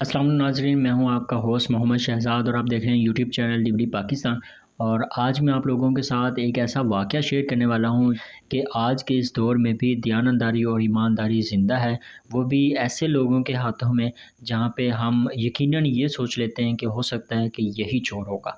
अस्सलाम वालेकुम नाज़रीन, मैं हूं आपका होस्ट मोहम्मद शहज़ाद और आप देख रहे हैं यूट्यूब चैनल डिवरी पाकिस्तान। और आज मैं आप लोगों के साथ एक ऐसा वाक़या शेयर करने वाला हूं कि आज के इस दौर में भी दयानतदारी और ईमानदारी ज़िंदा है, वो भी ऐसे लोगों के हाथों में जहां पे हम यकीनन ये सोच लेते हैं कि हो सकता है कि यही चोर होगा।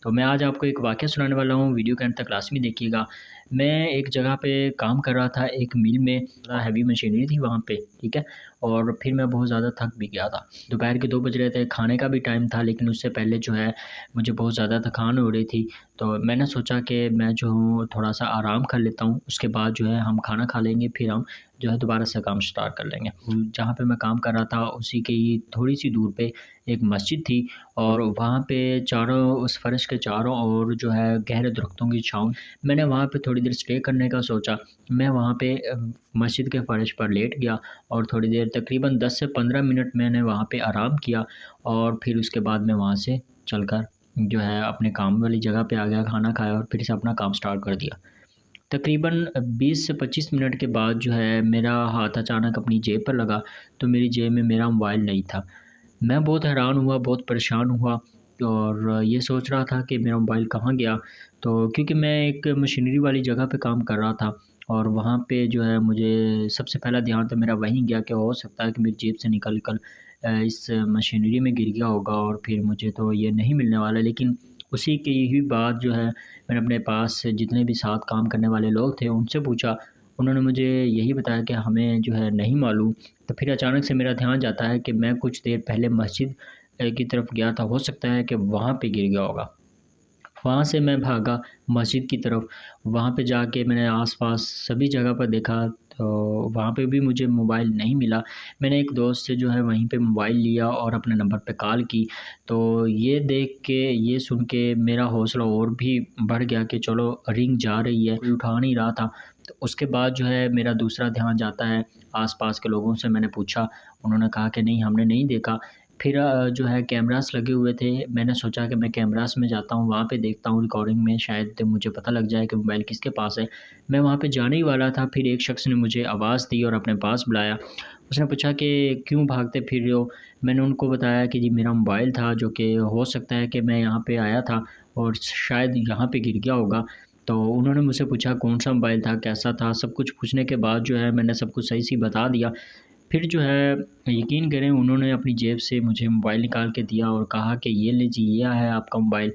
तो मैं आज आपको एक वाक़या सुनाने वाला हूँ, वीडियो के अंत तक लाज़मी देखिएगा। मैं एक जगह पे काम कर रहा था, एक मिल में हैवी मशीनरी थी वहाँ पे, ठीक है? और फिर मैं बहुत ज़्यादा थक भी गया था। दोपहर के 2 बज रहे थे, खाने का भी टाइम था, लेकिन उससे पहले जो है मुझे बहुत ज़्यादा थकान हो रही थी। तो मैंने सोचा कि मैं जो हूँ थोड़ा-सा आराम कर लेता हूँ, उसके बाद जो है हम खाना खा लेंगे, फिर हम जो है दोबारा से काम स्टार्ट कर लेंगे। जहाँ पे मैं काम कर रहा था उसी के ही थोड़ी-सी दूर पे एक मस्जिद थी और वहाँ पे चारों उस फ़र्श के चारों ओर जो है गहरे दरख्तों की छाँव। मैंने वहाँ पे थोड़ी देर स्टे करने का सोचा। मैं वहाँ पे मस्जिद के फ़र्श पर लेट गया और थोड़ी देर तकरीबन 10 से 15 मिनट मैंने वहाँ पे आराम किया और फिर उसके बाद मैं वहाँ से चलकर जो है अपने काम वाली जगह पे आ गया, खाना खाया और फिर से अपना काम स्टार्ट कर दिया। तकरीबन 20 से 25 मिनट के बाद जो है मेरा हाथ अचानक अपनी जेब पर लगा, तो मेरी जेब में मेरा मोबाइल नहीं था। मैं बहुत हैरान हुआ, बहुत परेशान हुआ और ये सोच रहा था कि मेरा मोबाइल कहाँ गया? तो क्योंकि मैं एक मशीनरी वाली जगह पे काम कर रहा था और वहाँ पे जो है मुझे सबसे पहला ध्यान तो मेरा वहीं गया कि हो सकता है कि मेरी जेब से निकल कर इस मशीनरी में गिर गया होगा और फिर मुझे तो ये नहीं मिलने वाला। लेकिन उसी की ही बात जो है मैंने अपने पास जितने भी साथ काम करने वाले लोग थे उनसे पूछा। उन्होंने मुझे यही बताया कि हमें जो है नहीं मालूम। तो फिर अचानक से मेरा ध्यान जाता है कि मैं कुछ देर पहले मस्जिद की तरफ गया था, हो सकता है कि वहाँ पे गिर गया होगा। वहाँ से मैं भागा मस्जिद की तरफ, वहाँ पे जाके मैंने आस-पास सभी जगह पर देखा, तो वहाँ पे भी मुझे मोबाइल नहीं मिला। मैंने एक दोस्त से जो है वहीं पे मोबाइल लिया और अपने नंबर पे कॉल की, तो ये देख के, ये सुन के मेरा हौसला और भी बढ़ गया कि चलो रिंग जा रही है, कोई उठा नहीं रहा था। तो उसके बाद जो है मेरा दूसरा ध्यान जाता है, आस-पास के लोगों से मैंने पूछा, उन्होंने कहा कि नहीं हमने नहीं देखा। फिर जो है कैमरास लगे हुए थे, मैंने सोचा कि मैं कैमरास में जाता हूँ, वहाँ पे देखता हूँ रिकॉर्डिंग में शायद मुझे पता लग जाए कि मोबाइल किसके पास है। मैं वहाँ पे जाने ही वाला था, फिर एक शख़्स ने मुझे आवाज़ दी और अपने पास बुलाया। उसने पूछा कि क्यों भागते फिर रहे हो? मैंने उनको बताया कि जी मेरा मोबाइल था, जो कि हो सकता है कि मैं यहाँ पे आया था और शायद यहाँ पे गिर गया होगा। तो उन्होंने मुझसे पूछा कौन-सा मोबाइल था, कैसा था? सब कुछ पूछने के बाद जो है मैंने सब कुछ सही-सही बता दिया। फिर जो है यकीन करें उन्होंने अपनी जेब से मुझे मोबाइल निकाल के दिया और कहा कि ये लीजिए ये है आपका मोबाइल।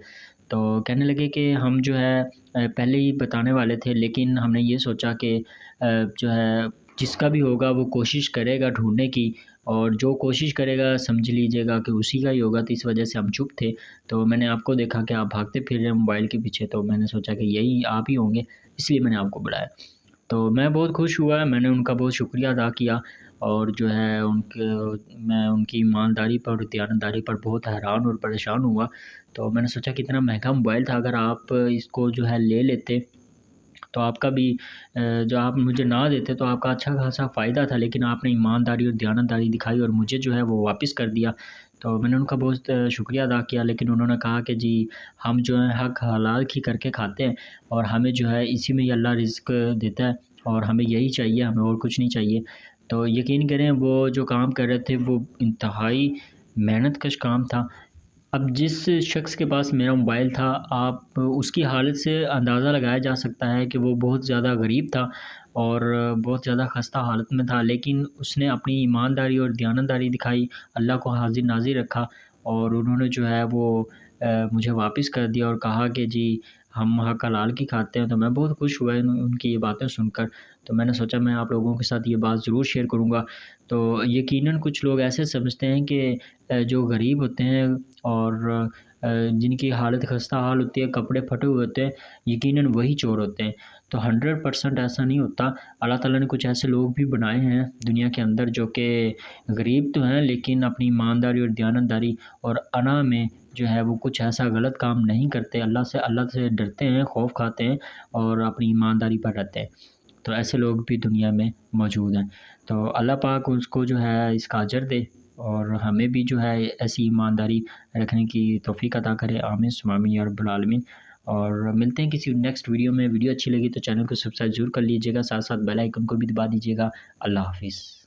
तो कहने लगे कि हम जो है पहले ही बताने वाले थे, लेकिन हमने ये सोचा कि जो है जिसका भी होगा वो कोशिश करेगा ढूँढने की और जो कोशिश करेगा समझ लीजिएगा कि उसी का ही होगा, तो इस वजह से हम चुप थे। तो मैंने आपको देखा कि आप भागते फिर रहे हैं मोबाइल के पीछे, तो मैंने सोचा कि यही आप ही होंगे, इसलिए मैंने आपको बुलाया। तो मैं बहुत खुश हुआ, मैंने उनका बहुत शुक्रिया अदा किया और जो है मैं उनकी ईमानदारी पर और दयानतदारी पर बहुत हैरान और परेशान हुआ। तो मैंने सोचा कि इतना महँगा मोबाइल था, अगर आप इसको जो है ले लेते तो आपका भी जो आप मुझे ना देते तो आपका अच्छा खासा फ़ायदा था, लेकिन आपने ईमानदारी और दयानतदारी दिखाई और मुझे जो है वो वापस कर दिया। तो मैंने उनका बहुत शुक्रिया अदा किया, लेकिन उन्होंने कहा कि जी हम जो है हक़ हलाल ही करके खाते हैं और हमें जो है इसी में ही अल्लाह रिज़्क देता है और हमें यही चाहिए, हमें और कुछ नहीं चाहिए। तो यकीन करें वो जो काम कर रहे थे वो इंतहाई मेहनत कश काम था। अब जिस शख़्स के पास मेरा मोबाइल था, आप उसकी हालत से अंदाज़ा लगाया जा सकता है कि वो बहुत ज़्यादा गरीब था और बहुत ज़्यादा ख़स्ता हालत में था। लेकिन उसने अपनी ईमानदारी और दयानतदारी दिखाई, अल्लाह को हाज़िर-नाज़िर रखा और उन्होंने जो है वो मुझे वापस कर दिया और कहा कि जी हम हक़ हलाल की खाते हैं। तो मैं बहुत खुश हुआ उनकी ये बातें सुनकर। तो मैंने सोचा मैं आप लोगों के साथ ये बात ज़रूर शेयर करूँगा। तो यकीनन कुछ लोग ऐसे समझते हैं कि जो गरीब होते हैं और जिनकी हालत ख़स्ता-हाल होती है, कपड़े फटे हुए होते हैं, यकीनन वही चोर होते हैं। तो 100% ऐसा नहीं होता। अल्लाह ताला ने कुछ ऐसे लोग भी बनाए हैं दुनिया के अंदर जो कि गरीब तो हैं, लेकिन अपनी ईमानदारी और दयानतदारी और अना में जो है वो कुछ ऐसा गलत काम नहीं करते। अल्लाह से डरते हैं, खौफ़ खाते हैं और अपनी ईमानदारी पर रहते हैं। तो ऐसे लोग भी दुनिया में मौजूद हैं। तो अल्लाह पाक उसको जो है इसका अजर दे और हमें भी जो है ऐसी ईमानदारी रखने की तौफ़ीक अता करे। आमीन सुम्मा आमीन या रब्बल आलमीन। और मिलते हैं किसी नेक्स्ट वीडियो में। वीडियो अच्छी लगी तो चैनल को सब्सक्राइब ज़रूर कर लीजिएगा, साथ-साथ बेल आइकन को भी दबा दीजिएगा। अल्लाह हाफ़िज़।